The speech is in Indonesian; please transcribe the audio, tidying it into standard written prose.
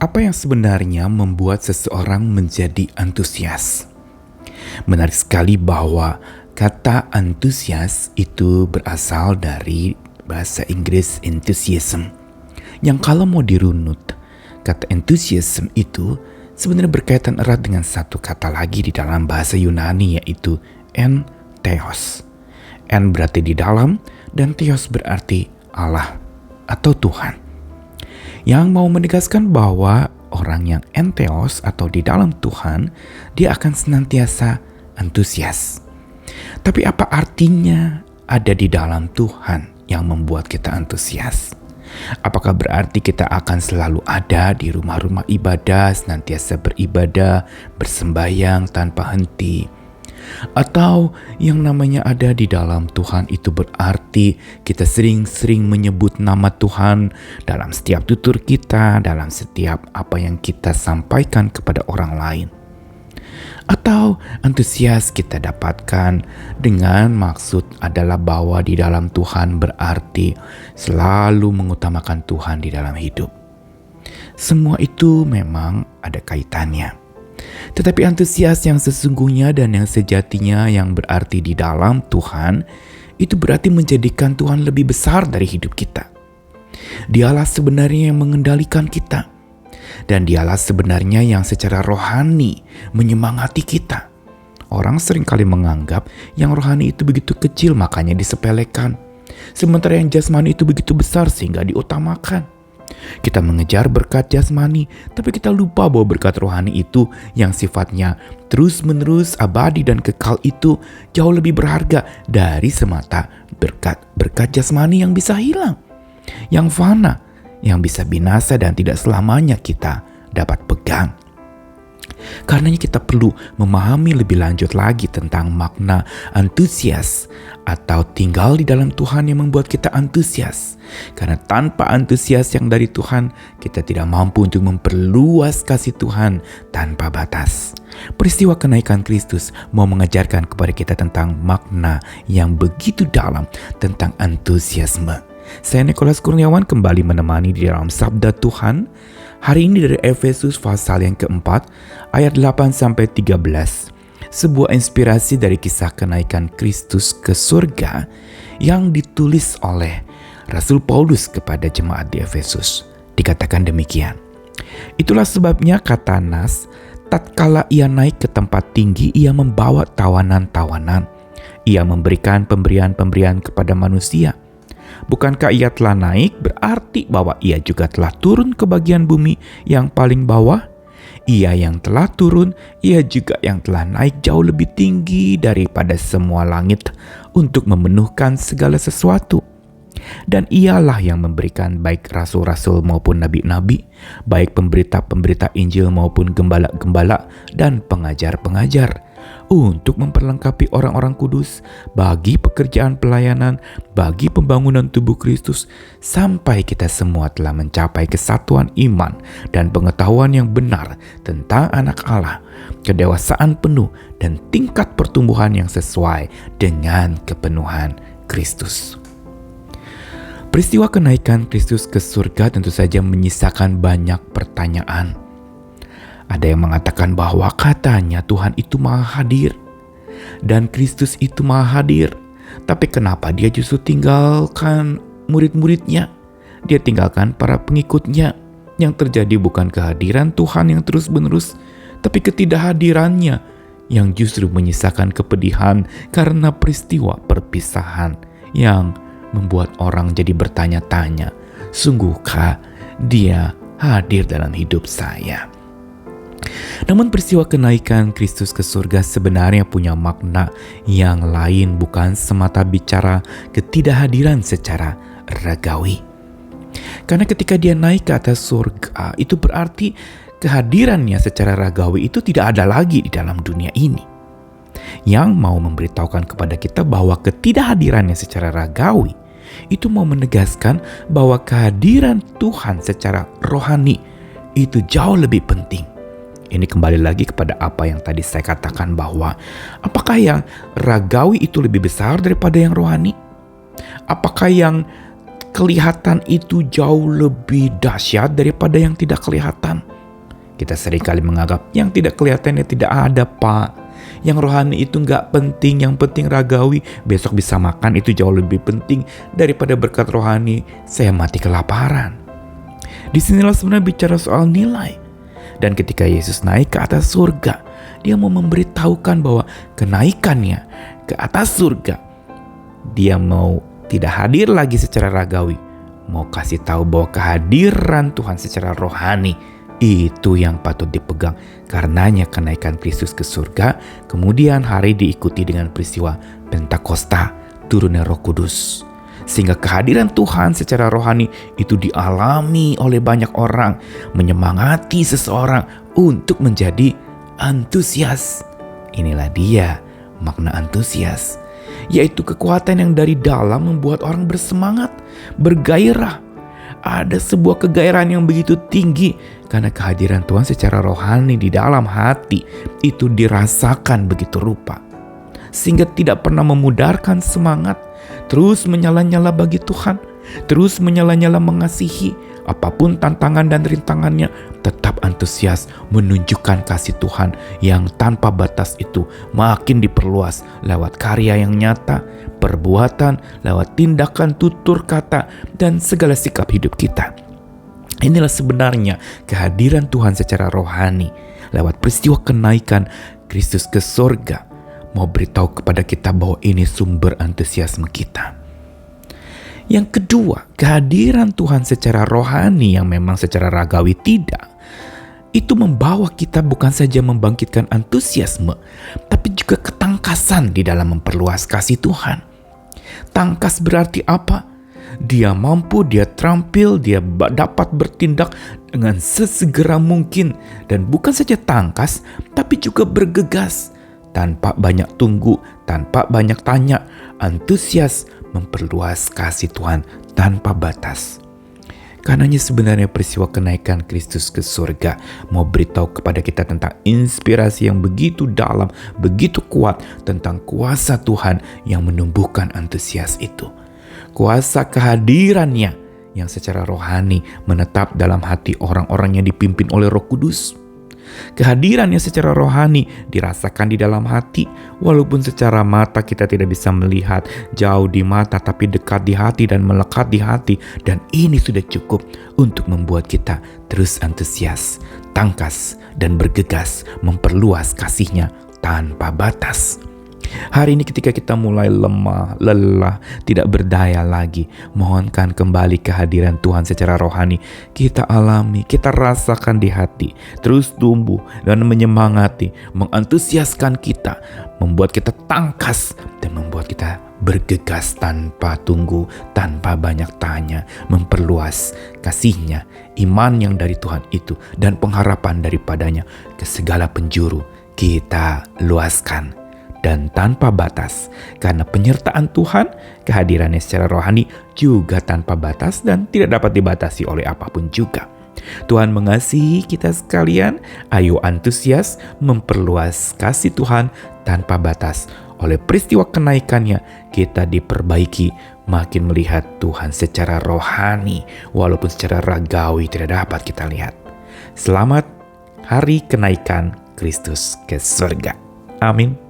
Apa yang sebenarnya membuat seseorang menjadi antusias? Menarik sekali bahwa kata antusias itu berasal dari bahasa Inggris enthusiasm. Yang kalau mau dirunut, kata enthusiasm itu sebenarnya berkaitan erat dengan satu kata lagi di dalam bahasa Yunani, yaitu entheos. En berarti di dalam dan theos berarti Allah atau Tuhan. Yang mau menegaskan bahwa orang yang entheos atau di dalam Tuhan, dia akan senantiasa antusias. Tapi apa artinya ada di dalam Tuhan yang membuat kita antusias? Apakah berarti kita akan selalu ada di rumah-rumah ibadah, senantiasa beribadah, bersembayang tanpa henti? Atau yang namanya ada di dalam Tuhan itu berarti kita sering-sering menyebut nama Tuhan dalam setiap tutur kita, dalam setiap apa yang kita sampaikan kepada orang lain? Atau antusias kita dapatkan dengan maksud adalah bahwa di dalam Tuhan berarti selalu mengutamakan Tuhan di dalam hidup? Semua itu memang ada kaitannya. Tetapi antusias yang sesungguhnya dan yang sejatinya yang berarti di dalam Tuhan, itu berarti menjadikan Tuhan lebih besar dari hidup kita. Dialah sebenarnya yang mengendalikan kita. Dan dialah sebenarnya yang secara rohani menyemangati kita. Orang seringkali menganggap yang rohani itu begitu kecil makanya disepelekan. Sementara yang jasmani itu begitu besar sehingga diutamakan. Kita mengejar berkat jasmani, tapi kita lupa bahwa berkat rohani itu yang sifatnya terus-menerus abadi dan kekal itu jauh lebih berharga dari semata berkat jasmani yang bisa hilang, yang fana, yang bisa binasa dan tidak selamanya kita dapat pegang. Karenanya kita perlu memahami lebih lanjut lagi tentang makna antusias atau tinggal di dalam Tuhan yang membuat kita antusias. Karena tanpa antusias yang dari Tuhan, kita tidak mampu untuk memperluas kasih Tuhan tanpa batas. Peristiwa kenaikan Kristus mau mengajarkan kepada kita tentang makna yang begitu dalam tentang antusiasme. Saya Nikolas Kurniawan kembali menemani di dalam Sabda Tuhan. Hari ini dari Efesus pasal yang keempat, ayat 8-13. Sebuah inspirasi dari kisah kenaikan Kristus ke surga yang ditulis oleh Rasul Paulus kepada jemaat di Efesus. Dikatakan demikian. Itulah sebabnya kata Nas, tatkala ia naik ke tempat tinggi, ia membawa tawanan-tawanan. Ia memberikan pemberian-pemberian kepada manusia. Bukankah ia telah naik berarti bahwa ia juga telah turun ke bagian bumi yang paling bawah? Ia yang telah turun, ia juga yang telah naik jauh lebih tinggi daripada semua langit untuk memenuhkan segala sesuatu. Dan ialah yang memberikan baik rasul-rasul maupun nabi-nabi, baik pemberita-pemberita Injil maupun gembala-gembala dan pengajar-pengajar, untuk memperlengkapi orang-orang kudus bagi pekerjaan pelayanan, bagi pembangunan tubuh Kristus, sampai kita semua telah mencapai kesatuan iman dan pengetahuan yang benar tentang anak Allah, kedewasaan penuh dan tingkat pertumbuhan yang sesuai dengan kepenuhan Kristus. Peristiwa kenaikan Kristus ke surga tentu saja menyisakan banyak pertanyaan. Ada yang mengatakan bahwa katanya Tuhan itu maha hadir dan Kristus itu maha hadir. Tapi kenapa dia justru tinggalkan murid-muridnya? Dia tinggalkan para pengikutnya. Yang terjadi bukan kehadiran Tuhan yang terus-menerus, tapi ketidakhadirannya yang justru menyisakan kepedihan karena peristiwa perpisahan yang membuat orang jadi bertanya-tanya, sungguhkah dia hadir dalam hidup saya? Namun peristiwa kenaikan Kristus ke surga sebenarnya punya makna yang lain, bukan semata bicara ketidakhadiran secara ragawi. Karena ketika dia naik ke atas surga, itu berarti kehadirannya secara ragawi itu tidak ada lagi di dalam dunia ini. Yang mau memberitahukan kepada kita bahwa ketidakhadirannya secara ragawi itu mau menegaskan bahwa kehadiran Tuhan secara rohani itu jauh lebih penting. Ini kembali lagi kepada apa yang tadi saya katakan, bahwa apakah yang ragawi itu lebih besar daripada yang rohani? Apakah yang kelihatan itu jauh lebih dahsyat daripada yang tidak kelihatan? Kita seringkali menganggap yang tidak kelihatan ya tidak ada, Pak. Yang rohani itu gak penting, yang penting ragawi. Besok bisa makan itu jauh lebih penting daripada berkat rohani saya mati kelaparan. Disinilah sebenarnya bicara soal nilai. Dan ketika Yesus naik ke atas surga, dia mau memberitahukan bahwa kenaikannya ke atas surga, dia mau tidak hadir lagi secara ragawi, mau kasih tahu bahwa kehadiran Tuhan secara rohani itu yang patut dipegang. Karenanya kenaikan Kristus ke surga, kemudian hari diikuti dengan peristiwa Pentakosta, turunnya Roh Kudus. Sehingga kehadiran Tuhan secara rohani itu dialami oleh banyak orang, menyemangati seseorang untuk menjadi antusias. Inilah dia makna antusias, yaitu kekuatan yang dari dalam membuat orang bersemangat, bergairah. Ada sebuah kegairahan yang begitu tinggi karena kehadiran Tuhan secara rohani di dalam hati itu dirasakan begitu rupa, sehingga tidak pernah memudarkan semangat, terus menyala-nyala bagi Tuhan, terus menyala-nyala mengasihi. Apapun tantangan dan rintangannya, tetap antusias menunjukkan kasih Tuhan yang tanpa batas itu makin diperluas lewat karya yang nyata, perbuatan, lewat tindakan, tutur kata, dan segala sikap hidup kita. Inilah sebenarnya kehadiran Tuhan secara rohani lewat peristiwa kenaikan Kristus ke surga, mau beritahu kepada kita bahwa ini sumber antusiasme kita. Yang kedua, kehadiran Tuhan secara rohani yang memang secara ragawi tidak, itu membawa kita bukan saja membangkitkan antusiasme, tapi juga ketangkasan di dalam memperluas kasih Tuhan. Tangkas berarti apa? Dia mampu, dia terampil, dia dapat bertindak dengan sesegera mungkin. Dan bukan saja tangkas, tapi juga bergegas. Tanpa banyak tunggu, tanpa banyak tanya, antusias memperluas kasih Tuhan tanpa batas. Karenanya sebenarnya peristiwa kenaikan Kristus ke surga mau beritahu kepada kita tentang inspirasi yang begitu dalam, begitu kuat tentang kuasa Tuhan yang menumbuhkan antusias itu. Kuasa kehadirannya yang secara rohani menetap dalam hati orang-orang yang dipimpin oleh Roh Kudus. Kehadirannya secara rohani dirasakan di dalam hati, walaupun secara mata kita tidak bisa melihat jauh di mata, tapi dekat di hati dan melekat di hati. Dan ini sudah cukup untuk membuat kita terus antusias, tangkas, dan bergegas memperluas kasih-Nya tanpa batas. Hari ini ketika kita mulai lemah, lelah, tidak berdaya lagi, mohonkan kembali kehadiran Tuhan secara rohani. Kita alami, kita rasakan di hati, terus tumbuh dan menyemangati, mengantusiaskan kita, membuat kita tangkas dan membuat kita bergegas tanpa tunggu, tanpa banyak tanya, memperluas kasih-Nya, iman yang dari Tuhan itu, dan pengharapan daripadanya ke segala penjuru kita luaskan. Dan tanpa batas, karena penyertaan Tuhan, kehadirannya secara rohani juga tanpa batas dan tidak dapat dibatasi oleh apapun juga. Tuhan mengasihi kita sekalian, ayo antusias memperluas kasih Tuhan tanpa batas. Oleh peristiwa kenaikannya, kita diperbaiki, makin melihat Tuhan secara rohani, walaupun secara ragawi tidak dapat kita lihat. Selamat hari kenaikan Kristus ke surga. Amin.